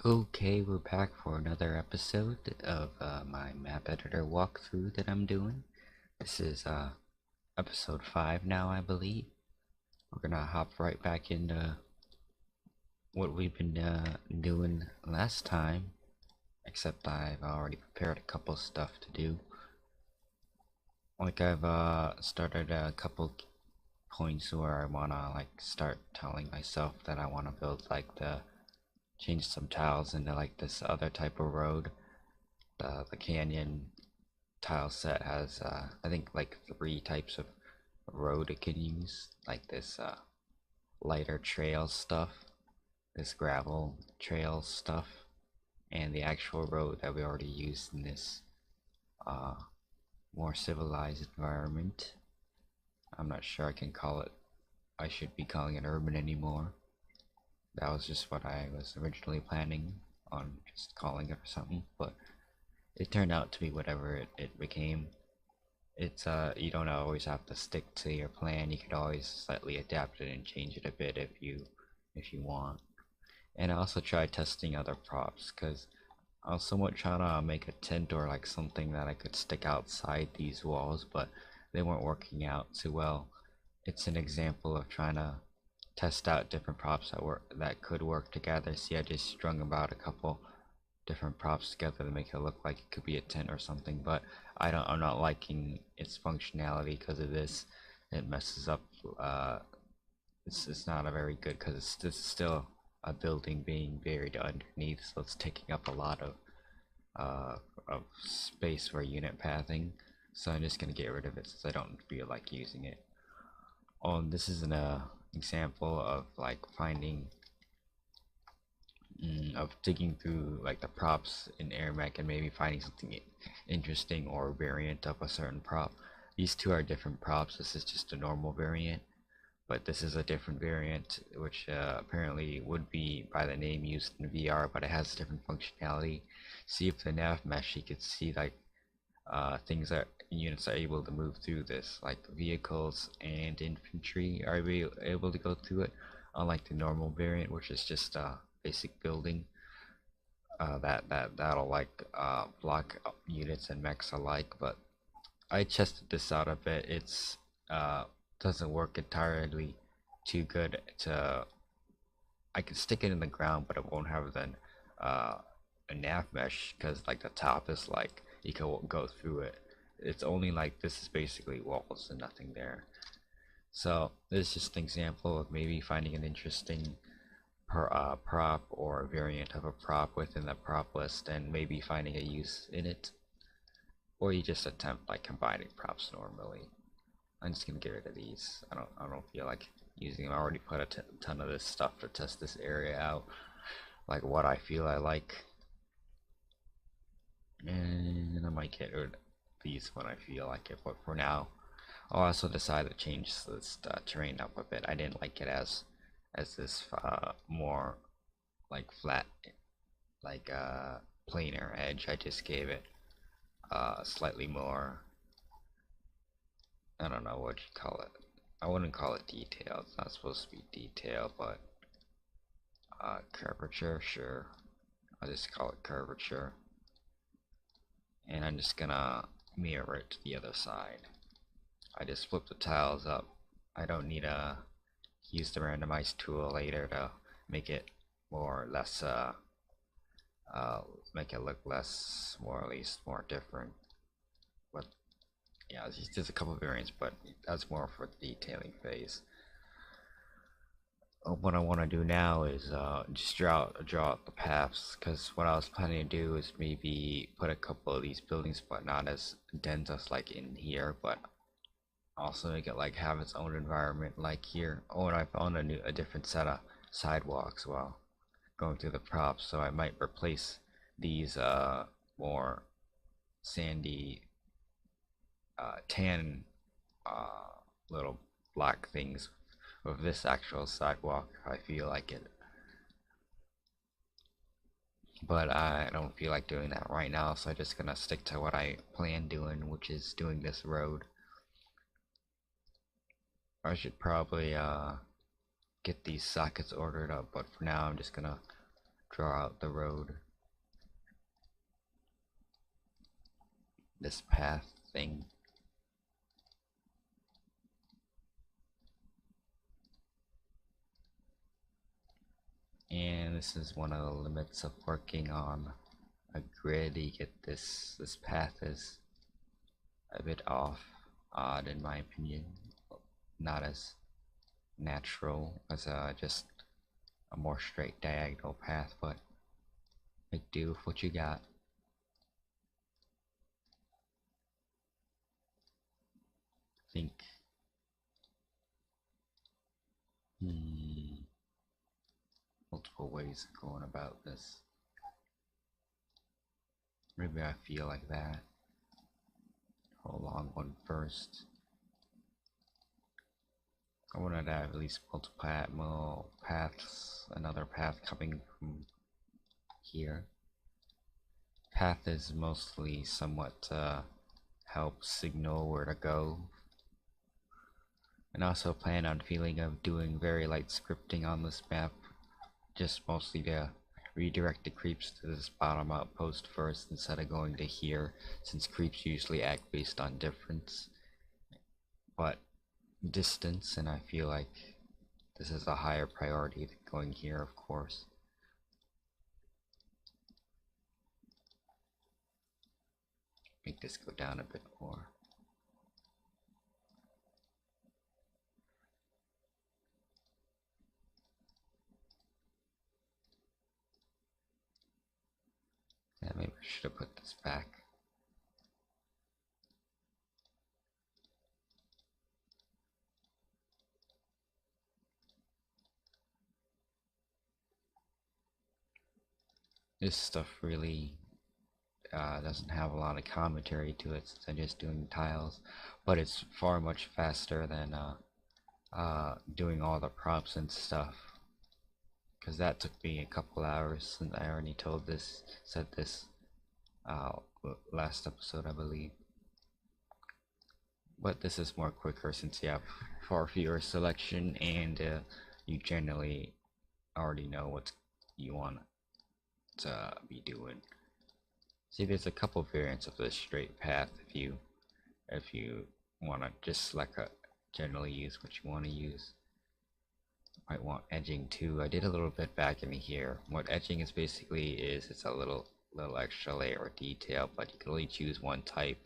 Okay, we're back for another episode of my map editor walkthrough that I'm doing. This is episode 5 now, I believe. We're gonna hop right back into what we've been doing last time, except I've already prepared a couple stuff to do. Like I've started a couple points where I wanna start telling myself that I wanna build change some tiles into like this other type of road. The canyon tile set has I think like 3 types of road it can use, like this lighter trail stuff, this gravel trail stuff, and the actual road that we already used in this uh, more civilized environment. I'm not sure I should be calling it urban anymore. That was just what I was originally planning on just calling it or something, but it turned out to be whatever it became. It's you don't always have to stick to your plan. You could always slightly adapt it and change it a bit if you want. And I also tried testing other props because I was somewhat trying to make a tent or like something that I could stick outside these walls, but they weren't working out too well. It's an example of trying to test out different props that could work together. See, I just strung about a couple different props together to make it look like it could be a tent or something, but I'm not liking its functionality because of this. It messes up. It's not a very good because it's still a building being buried underneath, so it's taking up a lot of space for unit pathing. So I'm just gonna get rid of it since I don't feel like using it. Oh, and this is an example of like finding of digging through like the props in AirMech and maybe finding something interesting or variant of a certain prop. These two are different props. This is just a normal variant, but this is a different variant, which apparently would be by the name used in VR, but it has different functionality. See if the NavMesh, you could see like things that units are able to move through this, like vehicles and infantry are able to go through it, unlike the normal variant, which is just a basic building. That'll block units and mechs alike. But I tested this out a bit. It's doesn't work entirely too good. I can stick it in the ground, but it won't have then a nav mesh because like the top is like you can go through it. It's only like this is basically walls and nothing there. So this is just an example of maybe finding an interesting prop or a variant of a prop within the prop list and maybe finding a use in it, or you just attempt like combining props normally. I'm just gonna get rid of these. I don't feel like using them. I already put a ton of this stuff to test this area out, like what I feel I like, and I might get rid of these when I feel like it. But for now, I'll also decide to change this terrain up a bit. I didn't like it as this more like flat, like planar edge. I just gave it slightly more. I don't know what you call it. I wouldn't call it detail. It's not supposed to be detail, but curvature, sure. I'll just call it curvature. And I'm just gonna mirror it to the other side. I just flip the tiles up. I don't need to use the randomize tool later to make it more or less make it look less, more at least more different. But yeah, there's a couple variants, but that's more for the detailing phase. What I want to do now is just draw out the paths, because what I was planning to do is maybe put a couple of these buildings, but not as dense as like in here, but also make it like have its own environment like here. Oh, and I found a different set of sidewalks while going through the props, so I might replace these more sandy tan little black things with this actual sidewalk if I feel like it. But I don't feel like doing that right now, so I'm just gonna stick to what I plan doing, which is doing this road. I should probably get these sockets ordered up, but for now I'm just gonna draw out the road. This path thing. And this is one of the limits of working on a grid. You get this path is a bit odd in my opinion. Not as natural as just a more straight diagonal path, but make do with what you got. I think multiple ways of going about this. Maybe I feel like that. A long one first. I wanted to have at least multiple paths, another path coming from here. Path is mostly somewhat help signal where to go. And also plan on feeling of doing very light scripting on this map, just mostly to redirect the creeps to this bottom outpost first instead of going to here, since creeps usually act based on difference but distance, and I feel like this is a higher priority than going here, of course. Make this go down a bit more. Yeah, maybe I should have put this back. This stuff really doesn't have a lot of commentary to it since I'm just doing tiles, but it's far much faster than doing all the props and stuff, because that took me a couple hours, since I already said this last episode, I believe. But this is more quicker since you have far fewer selection, and you generally already know what you want to be doing. See, there's a couple variants of this straight path. If you want to just select generally use what you want to use. Might want edging too. I did a little bit back in here. What edging is basically is it's a little extra layer of detail, but you can only choose one type.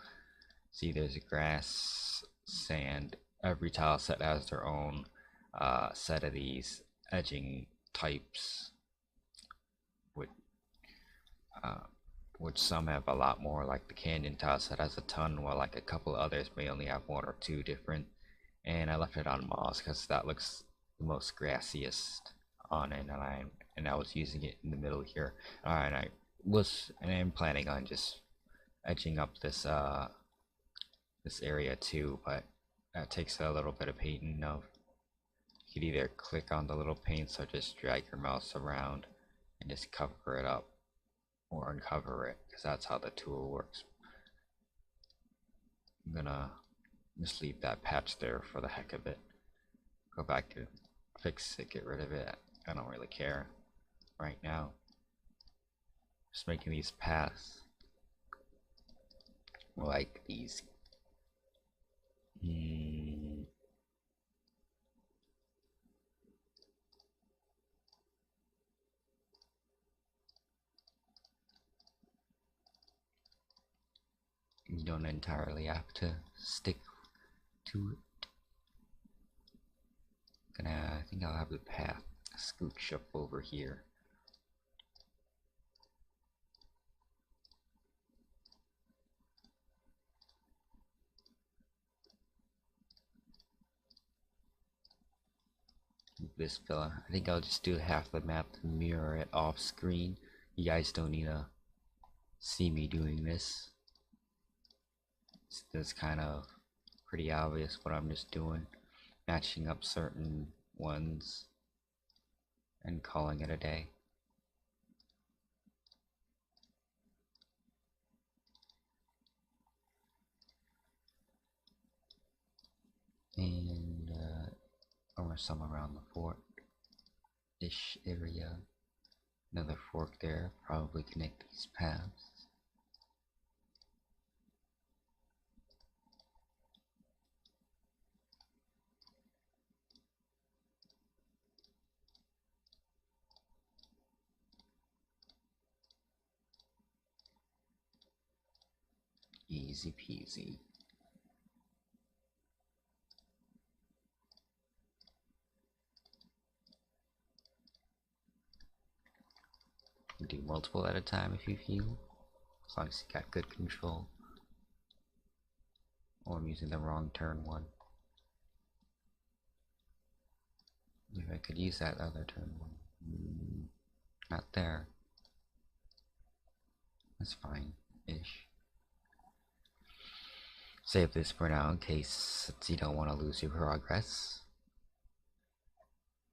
See, there's grass, sand. Every tile set has their own set of these edging types, which some have a lot more, like the canyon tile set has a ton, while like a couple others may only have one or two different. And I left it on moss because that looks the most grassiest on it, and I was using it in the middle here. Alright, and I'm planning on just edging up this this area too, but that takes a little bit of painting. You could either click on the little paints or just drag your mouse around and just cover it up or uncover it, because that's how the tool works. I'm gonna just leave that patch there for the heck of it. Go back to fix it, get rid of it. I don't really care right now. Just making these paths like these. You don't entirely have to stick to it. I think I'll have the path scooch up over here. This fella. I think I'll just do half the map to mirror it off screen. You guys don't need to see me doing this. It's kind of pretty obvious what I'm just doing. Matching up certain ones and calling it a day. And or some around the fort-ish area. Another fork there, probably connect these paths. Easy peasy. Do multiple at a time if you feel, as long as you got good control. Oh, I'm using the wrong turn one. Maybe I could use that other turn one. Not there. That's fine-ish. Save this for now in case you don't want to lose your progress.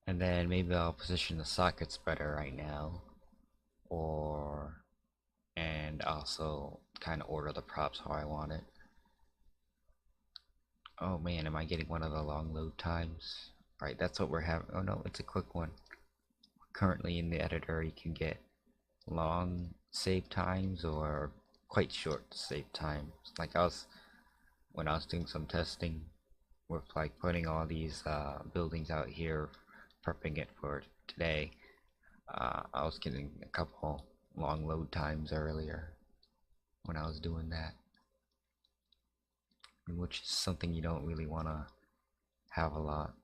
And then maybe I'll position the sockets better right now. And also kind of order the props how I want it. Oh man, am I getting one of the long load times? Right, that's what we're having. Oh no, it's a quick one. Currently in the editor you can get long save times or quite short save times. Like when I was doing some testing with like putting all these buildings out here, prepping it for today, I was getting a couple long load times earlier when I was doing that, which is something you don't really want to have a lot,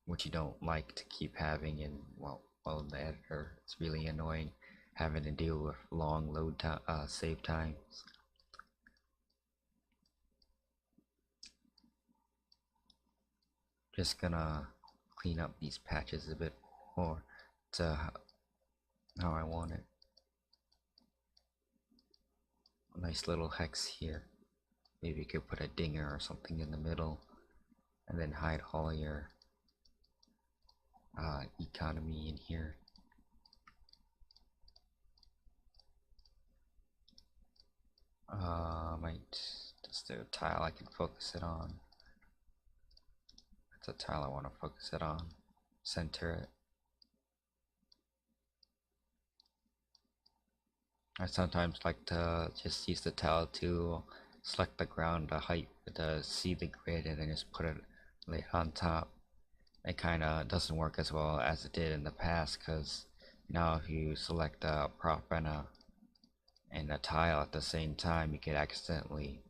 which you don't like to keep having in in the editor. It's really annoying having to deal with long load save times. Just gonna clean up these patches a bit more to how I want it. A nice little hex here. Maybe you could put a dinger or something in the middle and then hide all your economy in here. Might just do a tile I can focus it on. That's a tile I want to focus it on. Center it. I sometimes like to just use the tile to select the ground, the height, to see the grid, and then just put it lay on top. It kind of doesn't work as well as it did in the past, because now if you select a prop and a tile at the same time, you could accidentally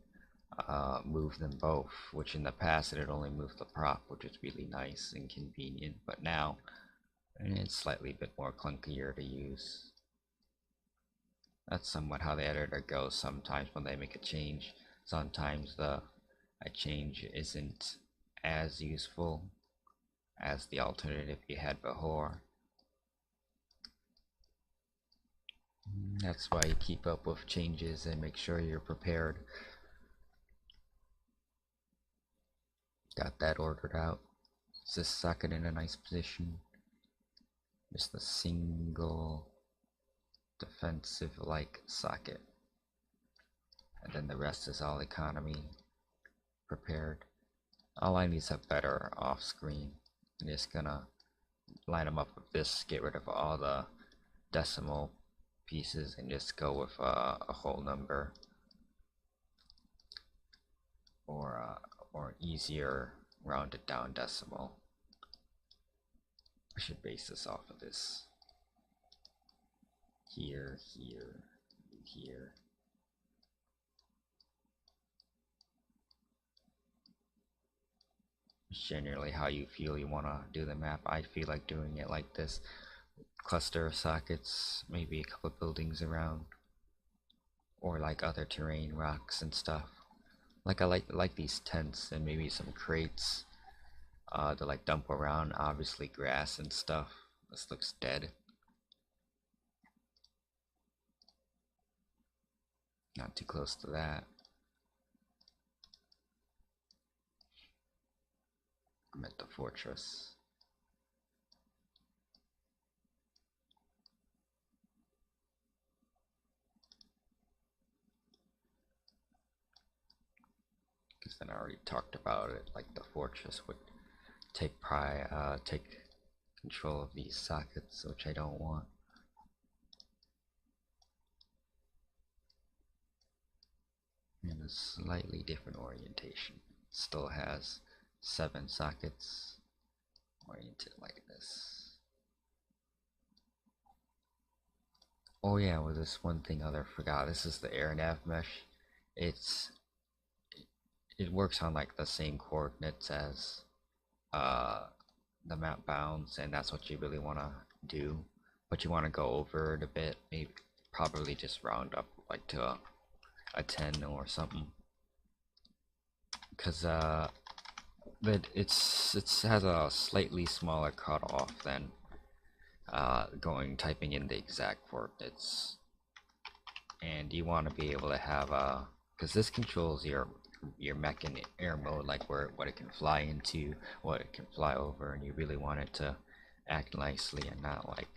move them both, which in the past it had only moved the prop, which is really nice and convenient, but now it's slightly bit more clunkier to use. That's somewhat how the editor goes sometimes when they make a change. Sometimes a change isn't as useful as the alternative you had before. That's why you keep up with changes and make sure you're prepared. Got that ordered out. Is this socket in a nice position? Just a single defensive like socket, and then the rest is all economy prepared. All I need is a better off screen. I'm just gonna line them up with this, get rid of all the decimal pieces and just go with a whole number, or easier rounded down decimal. I should base this off of this. Here, here, here. Generally how you feel you want to do the map. I feel like doing it like this. Cluster of sockets, maybe a couple buildings around, or like other terrain, rocks and stuff. Like I like these tents and maybe some crates to like dump around. Obviously grass and stuff. This looks dead. Not too close to that. I'm at the fortress. Because then I already talked about it, like the fortress would take control of these sockets, which I don't want. slightly different orientation. Still has 7 sockets oriented like this. Oh yeah, well, this one thing other forgot. This is the AirNav mesh. It's it works on like the same coordinates as uh the map bounds, and that's what you really want to do. But you want to go over it a bit, maybe probably just round up like to a 10 or something, because it has a slightly smaller cutoff than typing in the exact coordinates, and you want to be able to have because this controls your mech in air mode, like what it can fly into, what it can fly over, and you really want it to act nicely and not like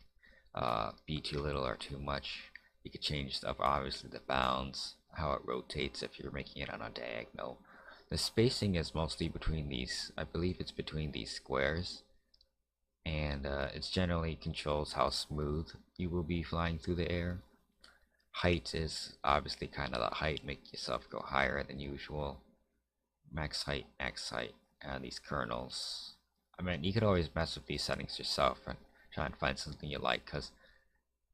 be too little or too much. You could change stuff, obviously the bounds, how it rotates if you're making it on a diagonal. The spacing is mostly between these, I believe it's between these squares, and it generally controls how smooth you will be flying through the air. Height is obviously kind of the height, make yourself go higher than usual. Max height, and these kernels. I mean, you could always mess with these settings yourself and try and find something you like, because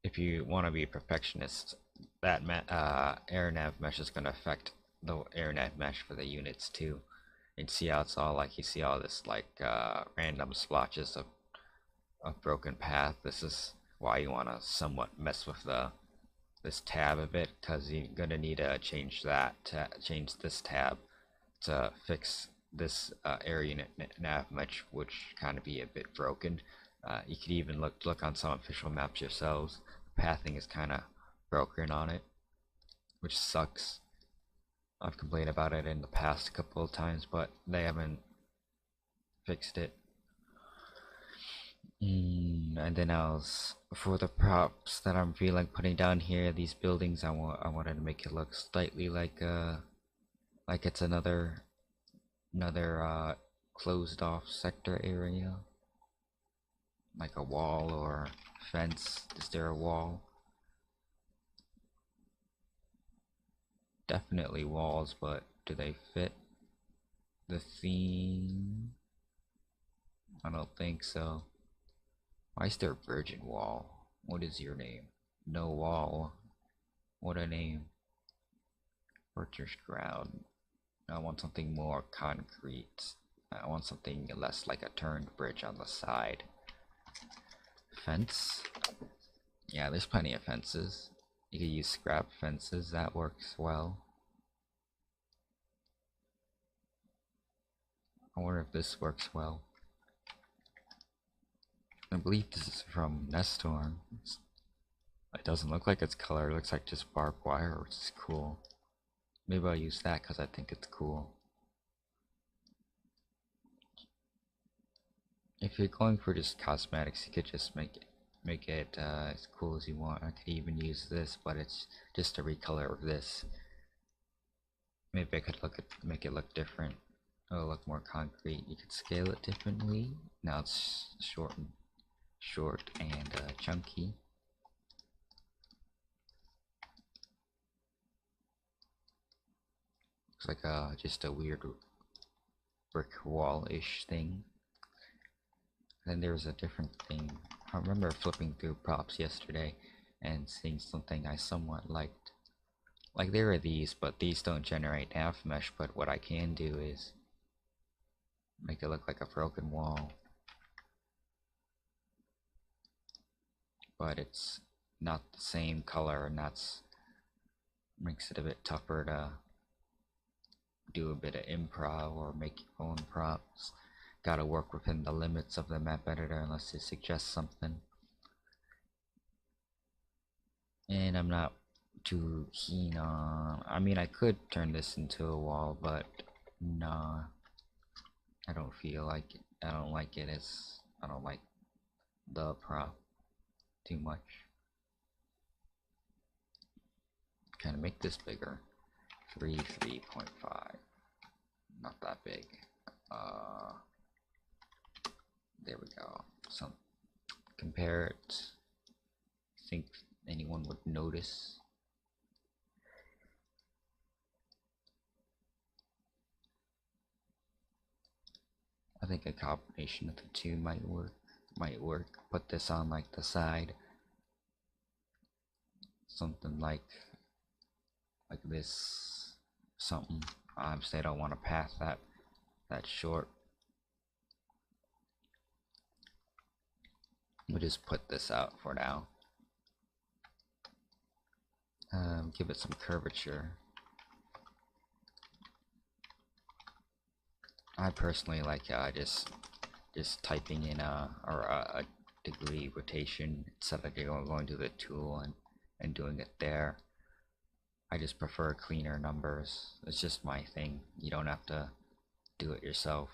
if you want to be a perfectionist, that AirNav mesh is going to affect the AirNav mesh for the units too. And see how it's all like, you see all this like random splotches of broken path. This is why you want to somewhat mess with this tab a bit, because you're gonna need to change this tab to fix this area nav mesh, which kind of be a bit broken. You could even look on some official maps yourselves. The pathing is kind of broken on it, which sucks. I've complained about it in the past a couple of times, but they haven't fixed it. And then for the props that I'm feeling putting down here, these buildings, I wanted to make it look slightly like it's another closed off sector area, like a wall or fence. Is there a wall? Definitely walls, but do they fit the theme? I don't think so. Why is there a virgin wall? What is your name? No wall. What a name. Fortress ground. I want something more concrete. I want something less like a turned bridge on the side. Fence? Yeah, there's plenty of fences. You could use scrap fences, that works well. I wonder if this works well. I believe this is from Nestor. It doesn't look like it's color, it looks like just barbed wire, which is cool. Maybe I'll use that because I think it's cool. If you're going for just cosmetics, you could just make it as cool as you want. I could even use this, but it's just a recolor of this. Maybe I could make it look different. It'll look more concrete. You could scale it differently. Now it's short and chunky. Looks like just a weird brick wall-ish thing. Then there's a different thing. I remember flipping through props yesterday and seeing something I somewhat liked. Like, there are these, but these don't generate NavMesh, but what I can do is make it look like a broken wall. But it's not the same color, and that's makes it a bit tougher to do a bit of improv or make your own props. Gotta work within the limits of the map editor unless you suggest something. And I'm not too keen on, I mean, I could turn this into a wall, but nah, I don't feel like it. I don't like the prop too much. Kind of make this bigger. 3.5. Not that big. There we go. So compare it. Think anyone would notice? think a combination of the two might work. Put this on like the side, something like this, something. Obviously, I don't want to pass that short. We'll just put this out for now. Give it some curvature. I personally like just typing in a degree rotation instead of going to the tool and doing it there. I just prefer cleaner numbers. It's just my thing. You don't have to do it yourself.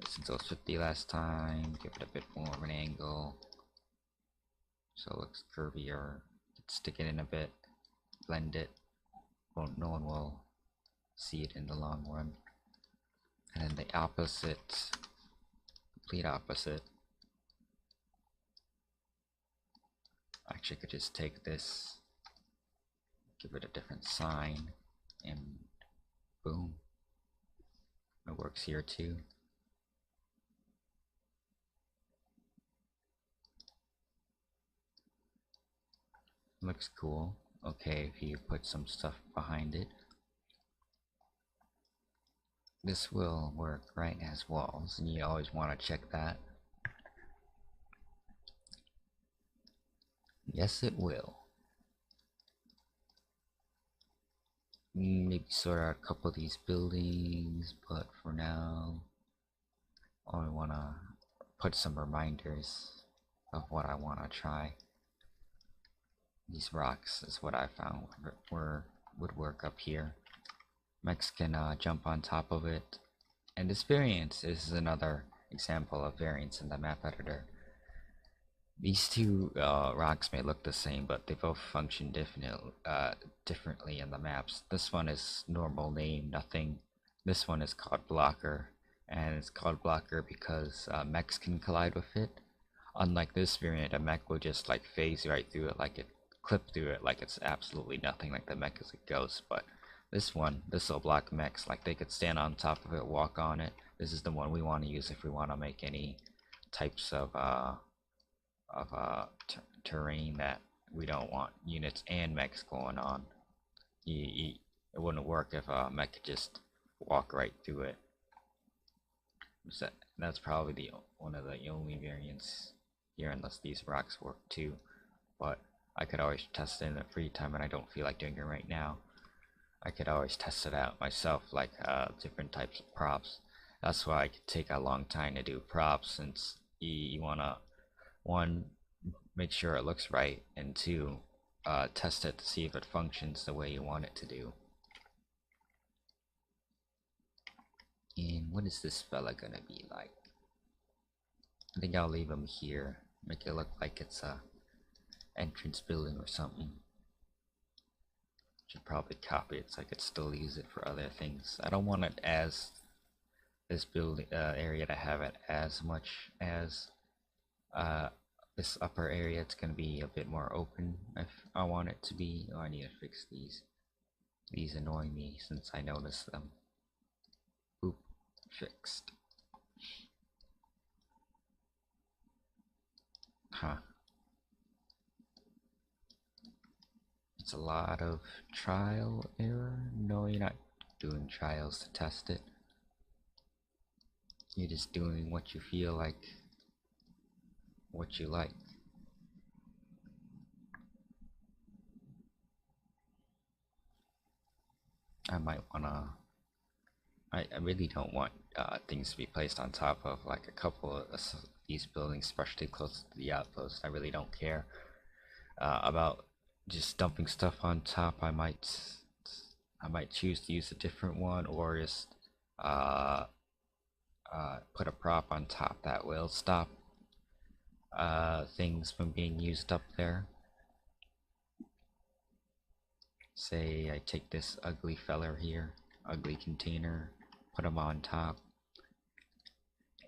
Since it was 50 last time, give it a bit more of an angle so it looks curvier. Stick it in a bit, blend it. Well, no one will see it in the long run. And then the opposite, complete opposite. Actually, I could just take this, give it a different sign, and boom, it works here too. Looks cool. Okay, if you put some stuff behind it, this will work right as walls, and you always want to check that. Yes, it will. Maybe sort out a couple of these buildings, but for now, I want to put some reminders of what I want to try. These rocks is what I found would work up here. Mechs can jump on top of it, and this variance is another example of variance in the map editor. These two rocks may look the same, but they both function differently in the maps. This one is normal name, nothing. This one is called blocker, and it's called blocker because mechs can collide with it. Unlike this variant, a mech will just like phase right through it, like it clip through it like it's absolutely nothing, like the mech is a ghost. But this will block mechs, like they could stand on top of it, walk on it. This is the one we want to use if we want to make any types of terrain that we don't want units and mechs going on. It wouldn't work if a mech could just walk right through it. So that's probably one of the only variants here, unless these rocks work too. But I could always test it in the free time, and I don't feel like doing it right now. I could always test it out myself, like different types of props. That's why it could take a long time to do props, since you wanna, one, make sure it looks right, and two, test it to see if it functions the way you want it to do. And what is this fella gonna be like? I think I'll leave him here, make it look like it's a entrance building or something. Should probably copy it so I could still use it for other things. I don't want it as this building area to have it as much as this upper area. It's gonna be a bit more open if I want it to be. Oh, I need to fix these. These annoy me since I noticed them. Oop, fixed. Huh. It's a lot of trial error. No, you're not doing trials to test it. You're just doing what you feel like, what you like. I might wanna. I really don't want things to be placed on top of like a couple of these buildings, especially close to the outpost. I really don't care about just dumping stuff on top. I might choose to use a different one, or just put a prop on top that will stop things from being used up there. Say I take this ugly feller here, ugly container, put them on top,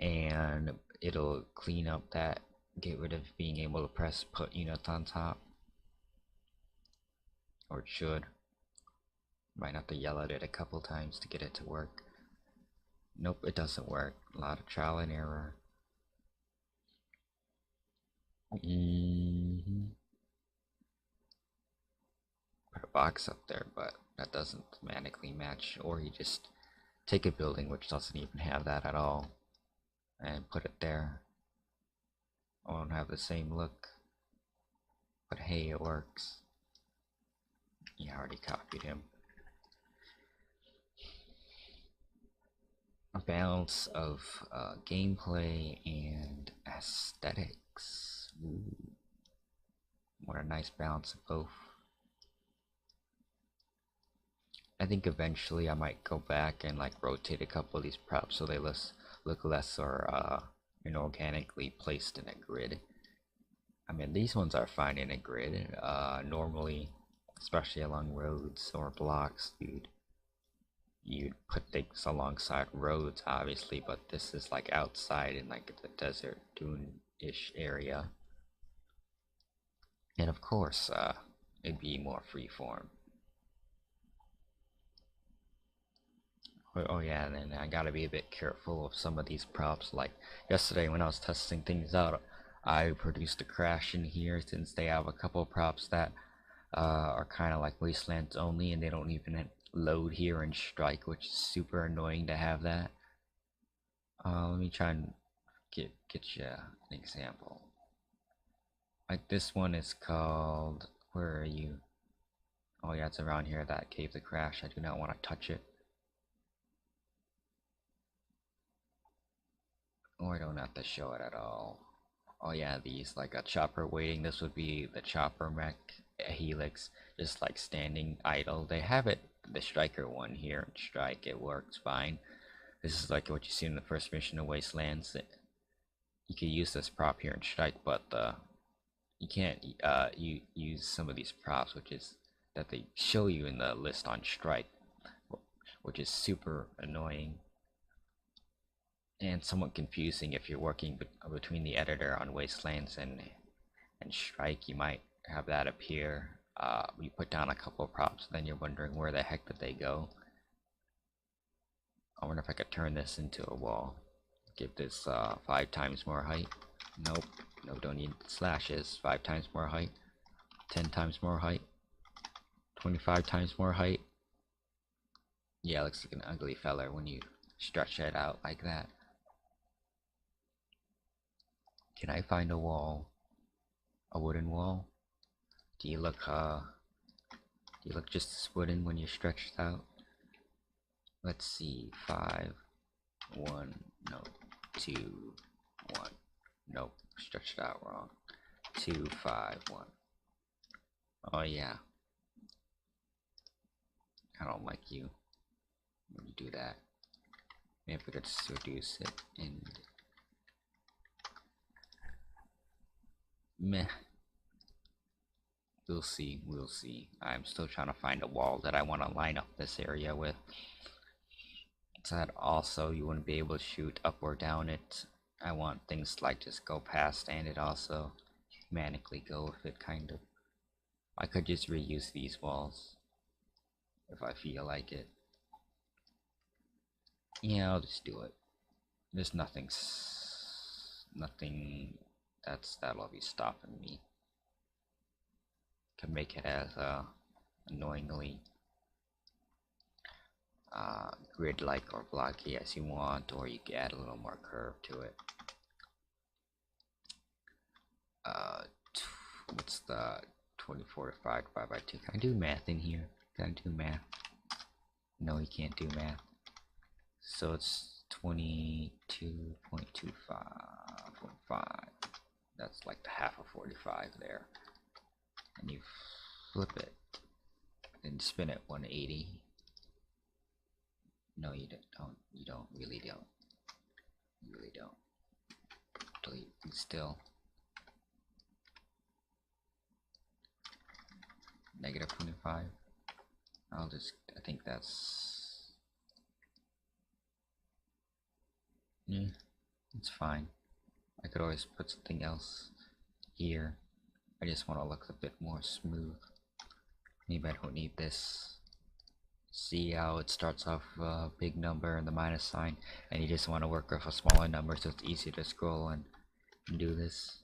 and it'll clean up that, get rid of being able to press put units on top. Or it should. Might have to yell at it a couple times to get it to work. Nope, it doesn't work. A lot of trial and error. Put a box up there, but that doesn't thematically match. Or you just take a building which doesn't even have that at all and put it there. It won't have the same look. But hey, it works. Yeah, I already copied him. A balance of gameplay and aesthetics. Ooh, what a nice balance of both. I think eventually I might go back and like rotate a couple of these props so they look less or inorganically placed in a grid. I mean, these ones are fine in a grid. Normally, especially along roads or blocks, you'd put things alongside roads, obviously, but this is like outside in like the desert dune-ish area, and of course, it'd be more freeform. Oh yeah, and then I gotta be a bit careful of some of these props. Like yesterday when I was testing things out, I produced a crash in here since they have a couple props that are kind of like Wastelands only, and they don't even load here in Strike, which is super annoying to have that. Let me try and get you an example. Like this one is called. Where are you? Oh yeah, it's around here that gave the crash. I do not want to touch it. Oh, I don't have to show it at all. Oh yeah, these like a chopper waiting. This would be the chopper mech helix, just like standing idle. They have it, the striker one here in Strike. It works fine. This is like what you see in the first mission of Wastelands. You can use this prop here in Strike, but you can't you use some of these props, which is that they show you in the list on Strike, which is super annoying and somewhat confusing if you're working between the editor on Wastelands and Strike. You might have that appear. You put down a couple of props, then you're wondering where the heck did they go. I wonder if I could turn this into a wall. Give this 5 times more height. Nope. No, don't need slashes. 5 times more height. 10 times more height. 25 times more height. Yeah, it looks like an ugly feller when you stretch it out like that. Can I find a wall? A wooden wall? Do you look just as wooden when you're stretched out? Let's see. 5, 1, no. 2, 1. Nope, stretched out wrong. 2, 5, 1. Oh yeah. I don't like you when you do that. Maybe we could just reduce it and meh. We'll see, we'll see. I'm still trying to find a wall that I want to line up this area with. So that also you wouldn't be able to shoot up or down it. I want things like just go past and it also humanically go with it, kind of. I could just reuse these walls if I feel like it. Yeah, I'll just do it. There's nothing that'll be stopping me. Can make it as annoyingly grid-like or blocky as you want, or you can add a little more curve to it. What's the 24 divided by 2? Can I do math in here? Can I do math? No, you can't do math. So it's 22.25. That's like the half of 45 there. And you flip it and spin it 180. No, you don't. You don't. Really don't. You really don't. Delete. Still. Negative 25. I think that's... yeah, it's fine. I could always put something else here. I just want to look a bit more smooth. Maybe I don't need this. See how it starts off a big number and the minus sign, and you just want to work with a smaller number so it's easy to scroll and do this.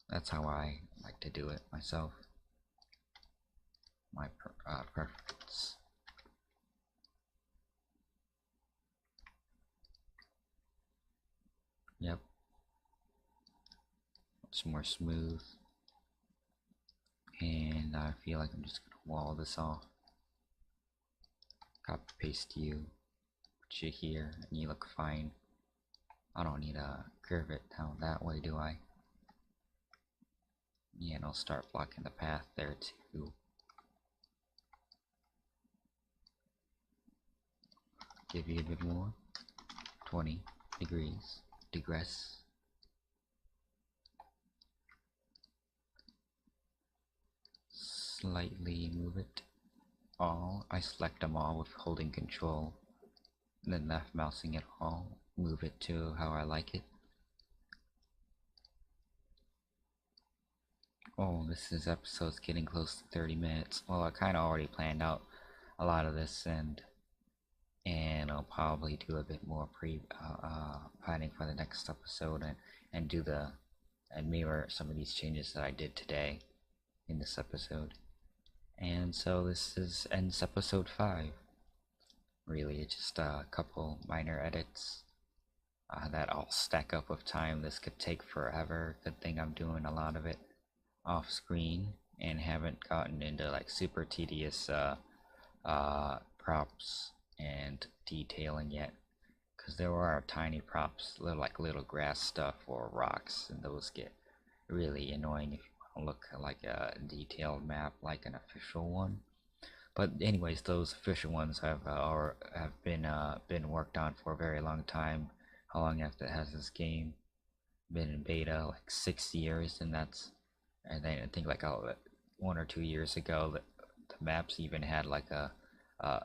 That's how I like to do it myself. My preference. Yep. It's more smooth. And I feel like I'm just gonna wall this off. Copy paste you. Put you here and you look fine. I don't need to curve it down that way, do I? Yeah, and I'll start blocking the path there too. Give you a bit more. 20 degrees. Digress. Slightly move it all. I select them all with holding control. And then left mousing it all. Move it to how I like it. Oh, this is episode's getting close to 30 minutes. Well, I kind of already planned out a lot of this, and I'll probably do a bit more planning for the next episode, and do and mirror some of these changes that I did today in this episode. And so this ends episode 5. Really, it's just a couple minor edits that all stack up with time. This could take forever. Good thing I'm doing a lot of it off screen and haven't gotten into like super tedious props and detailing yet, because there are tiny props, little grass stuff or rocks, and those get really annoying if you want to look like a detailed map like an official one. But anyways, those official ones have been worked on for a very long time. How long after has this game been in beta? Like 6 years, and then I think like 1 or 2 years ago the maps even had like a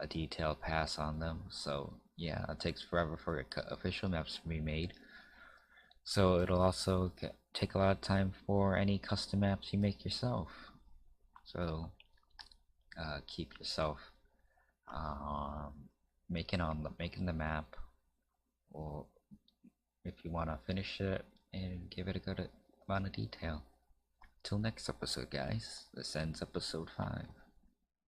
detailed pass on them. So yeah, it takes forever for official maps to be made. So it'll also take a lot of time for any custom maps you make yourself. So keep yourself making the map, or if you want to finish it and give it a good amount of detail. Till next episode, guys. This ends episode 5.